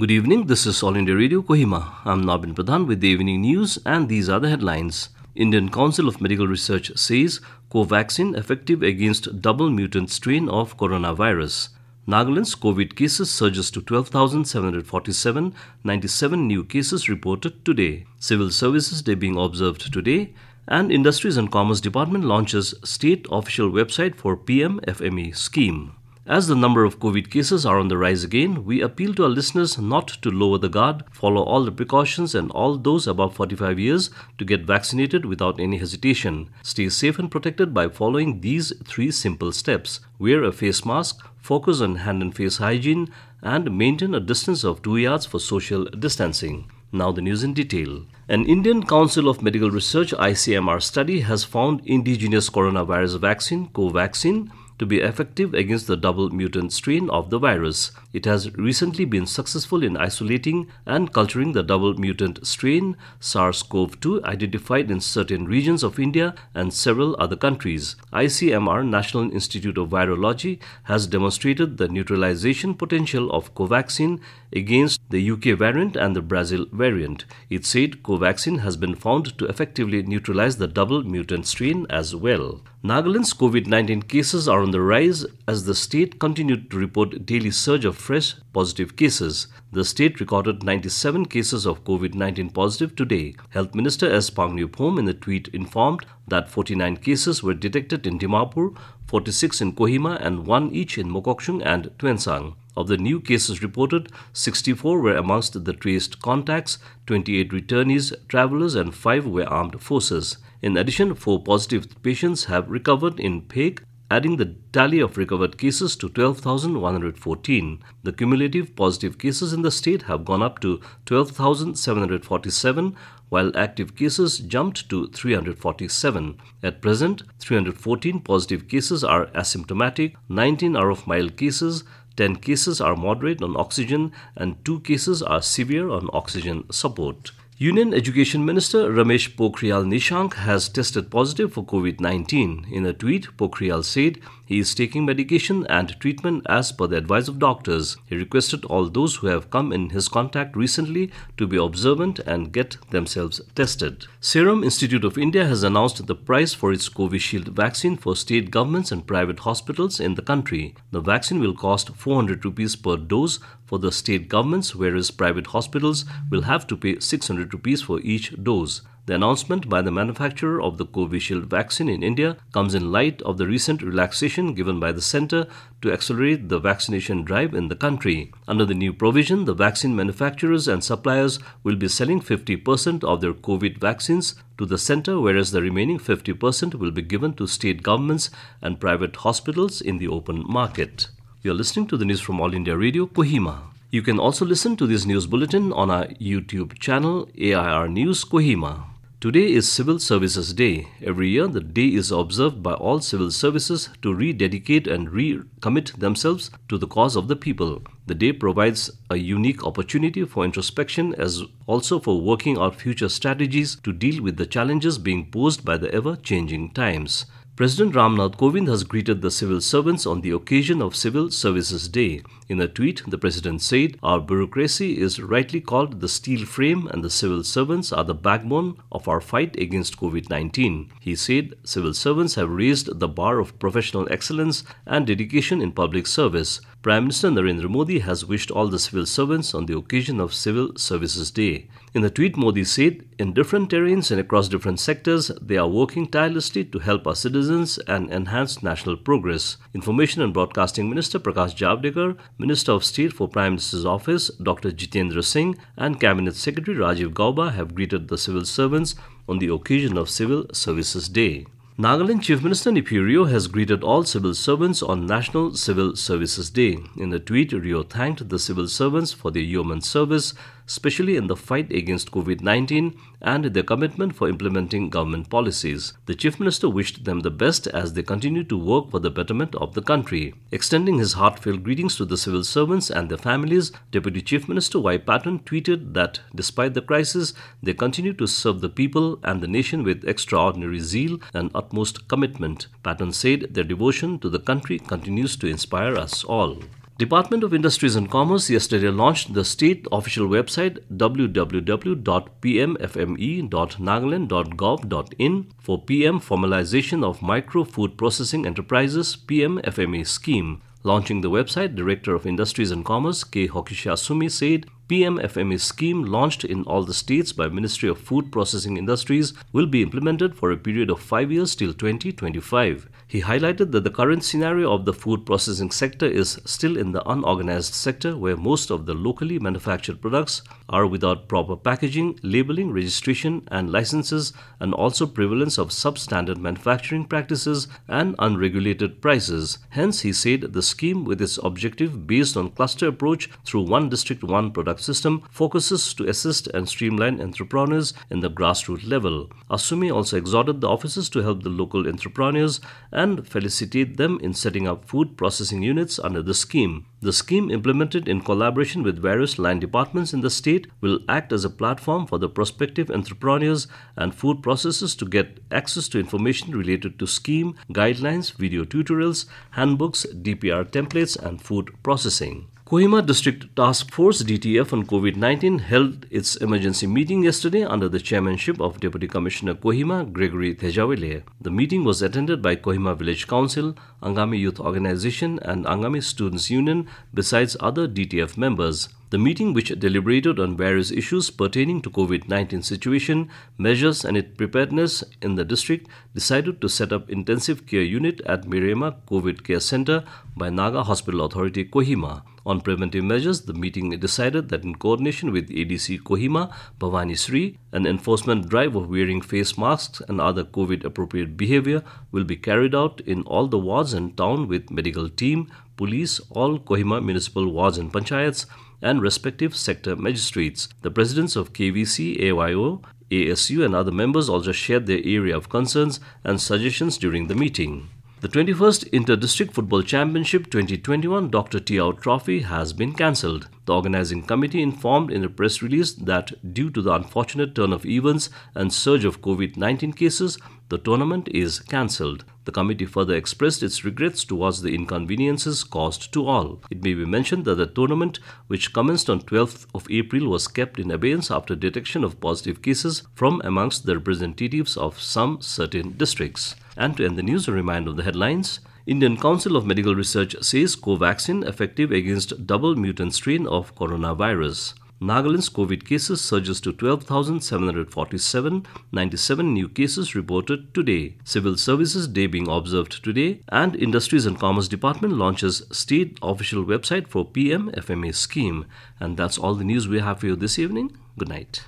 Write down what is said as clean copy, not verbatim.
Good evening, this is All India Radio Kohima. I'm Nabin Pradhan with the evening news and these are the headlines. Indian Council of Medical Research says COVAXIN effective against double mutant strain of coronavirus. Nagaland's COVID cases surges to 12,747, 97 new cases reported today. Civil Services Day being observed today. And Industries and Commerce Department launches state official website for PMFME scheme. As the number of COVID cases are on the rise again, we appeal to our listeners not to lower the guard, follow all the precautions and all those above 45 years to get vaccinated without any hesitation. Stay safe and protected by following these 3 simple steps. Wear a face mask, focus on hand and face hygiene, and maintain a distance of 2 yards for social distancing. Now the news in detail. An Indian Council of Medical Research ICMR study has found indigenous coronavirus vaccine, COVAXIN, to be effective against the double mutant strain of the virus. It has recently been successful in isolating and culturing the double mutant strain SARS-CoV-2 identified in certain regions of India and several other countries. ICMR, National Institute of Virology, has demonstrated the neutralization potential of COVAXIN against the UK variant and the Brazil variant. It said COVAXIN has been found to effectively neutralize the double mutant strain as well. Nagaland's COVID-19 cases are on the rise as the state continued to report daily surge of fresh positive cases. The state recorded 97 cases of COVID-19 positive today. Health Minister S. Pangnyuphom in a tweet informed that 49 cases were detected in Dimapur, 46 in Kohima and 1 each in Mokokchung and Tuensang. Of the new cases reported, 64 were amongst the traced contacts, 28 returnees, travelers and 5 were armed forces. In addition, 4 positive patients have recovered in Phek, adding the tally of recovered cases to 12,114. The cumulative positive cases in the state have gone up to 12,747, while active cases jumped to 347. At present, 314 positive cases are asymptomatic, 19 are of mild cases, 10 cases are moderate on oxygen and 2 cases are severe on oxygen support. Union Education Minister Ramesh Pokhriyal Nishank has tested positive for COVID-19. In a tweet, Pokhriyal said he is taking medication and treatment as per the advice of doctors. He requested all those who have come in his contact recently to be observant and get themselves tested. Serum Institute of India has announced the price for its Covishield vaccine for state governments and private hospitals in the country. The vaccine will cost 400 rupees per dose for the state governments, whereas private hospitals will have to pay 600 rupees for each dose. The announcement by the manufacturer of the Covishield vaccine in India comes in light of the recent relaxation given by the centre to accelerate the vaccination drive in the country. Under the new provision, the vaccine manufacturers and suppliers will be selling 50% of their COVID vaccines to the centre, whereas the remaining 50% will be given to state governments and private hospitals in the open market. You are listening to the news from All India Radio, Kohima. You can also listen to this news bulletin on our YouTube channel, AIR News Kohima. Today is Civil Services Day. Every year, the day is observed by all civil services to rededicate and recommit themselves to the cause of the people. The day provides a unique opportunity for introspection as also for working out future strategies to deal with the challenges being posed by the ever-changing times. President Ramnath Kovind has greeted the civil servants on the occasion of Civil Services Day. In a tweet, the president said, "Our bureaucracy is rightly called the steel frame and the civil servants are the backbone of our fight against COVID-19. He said, "Civil servants have raised the bar of professional excellence and dedication in public service." Prime Minister Narendra Modi has wished all the civil servants on the occasion of Civil Services Day. In the tweet, Modi said, "In different terrains and across different sectors, they are working tirelessly to help our citizens and enhance national progress." Information and Broadcasting Minister Prakash Javadekar, Minister of State for Prime Minister's Office Dr. Jitendra Singh and Cabinet Secretary Rajiv Gauba have greeted the civil servants on the occasion of Civil Services Day. Nagaland Chief Minister Neiphiu Rio has greeted all civil servants on National Civil Services Day. In a tweet, Rio thanked the civil servants for their yeoman's service, especially in the fight against COVID-19 and their commitment for implementing government policies. The Chief Minister wished them the best as they continue to work for the betterment of the country. Extending his heartfelt greetings to the civil servants and their families, Deputy Chief Minister Y. Patton tweeted that despite the crisis, they continue to serve the people and the nation with extraordinary zeal and utmost commitment. Patton said their devotion to the country continues to inspire us all. Department of Industries and Commerce yesterday launched the state official website www.pmfme.nagaland.gov.in for PM Formalization of Micro Food Processing Enterprises PMFME scheme. Launching the website, Director of Industries and Commerce K. Hokishi said PMFME scheme launched in all the states by Ministry of Food Processing Industries will be implemented for a period of 5 years till 2025. He highlighted that the current scenario of the food processing sector is still in the unorganized sector where most of the locally manufactured products are without proper packaging, labeling, registration and licenses, and also prevalence of substandard manufacturing practices and unregulated prices. Hence, he said the scheme, with its objective based on cluster approach through one district, one product system, focuses to assist and streamline entrepreneurs in the grassroots level. Asumi also exhorted the officers to help the local entrepreneurs and felicitate them in setting up food processing units under the scheme. The scheme, implemented in collaboration with various line departments in the state, will act as a platform for the prospective entrepreneurs and food processors to get access to information related to scheme, guidelines, video tutorials, handbooks, DPR templates, and food processing. Kohima District Task Force DTF on COVID-19 held its emergency meeting yesterday under the chairmanship of Deputy Commissioner Kohima, Gregory Thejawele. The meeting was attended by Kohima Village Council, Angami Youth Organization and Angami Students Union, besides other DTF members. The meeting, which deliberated on various issues pertaining to COVID-19 situation, measures and its preparedness in the district, decided to set up intensive care unit at Mirema COVID Care Center by Naga Hospital Authority Kohima. On preventive measures, the meeting decided that in coordination with ADC Kohima, Bhavani Sri, an enforcement drive of wearing face masks and other COVID-appropriate behavior will be carried out in all the wards and town with medical team, police, all Kohima municipal wards and panchayats, and respective sector magistrates. The presidents of KVC, AYO, ASU and other members also shared their area of concerns and suggestions during the meeting. The 21st Inter-District Football Championship 2021 Dr. Tiao Trophy has been cancelled. The organizing committee informed in a press release that due to the unfortunate turn of events and surge of COVID-19 cases, the tournament is cancelled. The committee further expressed its regrets towards the inconveniences caused to all. It may be mentioned that the tournament, which commenced on 12th of April, was kept in abeyance after detection of positive cases from amongst the representatives of some certain districts. And to end the news, a reminder of the headlines. Indian Council of Medical Research says COVAXIN effective against double mutant strain of coronavirus. Nagaland's COVID cases surges to 12,747, 97 new cases reported today. Civil Services Day being observed today, and Industries and Commerce Department launches state official website for PMFME scheme. And that's all the news we have for you this evening. Good night.